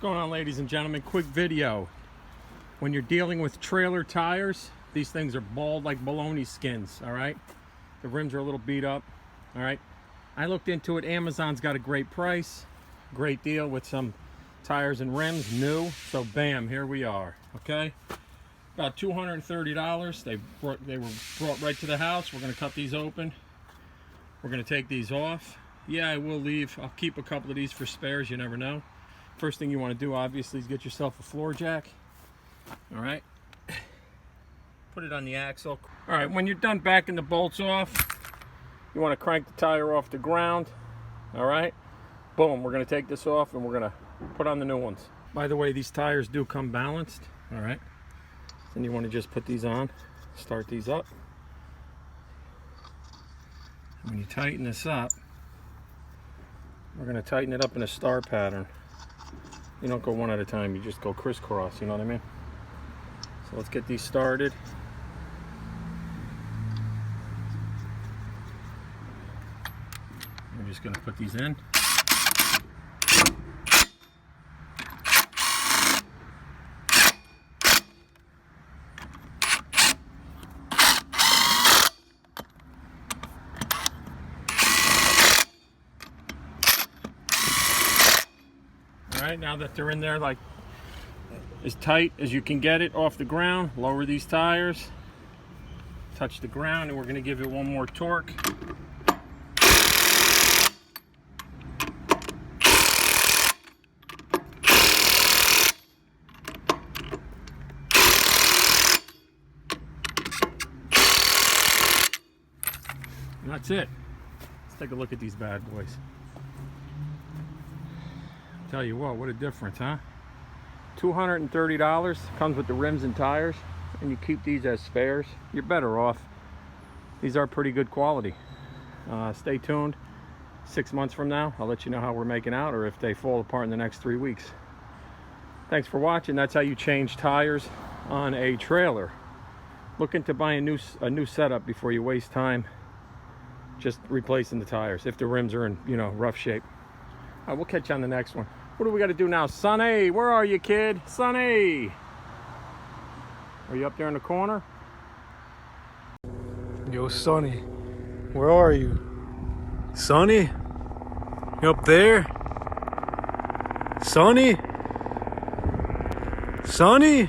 What's going on, ladies and gentlemen? Quick video. When you're dealing with trailer tires, these things are bald like bologna skins, all right? The rims are a little beat up, all right? I looked into it. Amazon's got a great price, great deal with some tires and rims, new. So bam, here we are, okay? About $230. They were brought right to the house. We're gonna cut these open. We're gonna take these off. Yeah, I will leave. I'll keep a couple of these for spares, you never know. First thing you want to do, obviously, is get yourself a floor jack. All right. Put it on the axle. All right, when you're done backing the bolts off, you want to crank the tire off the ground. All right. Boom, we're going to take this off and we're going to put on the new ones. By the way, these tires do come balanced. All right. Then you want to just put these on, start these up. When you tighten this up, we're going to tighten it up in a star pattern. You don't go one at a time, you just go crisscross, you know what I mean? So let's get these started. We're just going to put these in. Alright, now that they're in there like as tight as you can get it off the ground, lower these tires, touch the ground, and we're going to give it one more torque. And that's it. Let's take a look at these bad boys. Tell you what a difference, huh? $230 comes with the rims and tires, and you keep these as spares. You're better off. These are pretty good quality. Stay tuned. 6 months from now, I'll let you know how we're making out, or if they fall apart in the next 3 weeks. Thanks for watching. That's how you change tires on a trailer. Look into buying a new setup before you waste time just replacing the tires if the rims are in, rough shape. All right, we'll catch you on the next one. What do we got to do now? Sonny, where are you, kid? Sonny! Are you up there in the corner? Yo, Sonny, where are you? Sonny? You up there? Sonny? Sonny?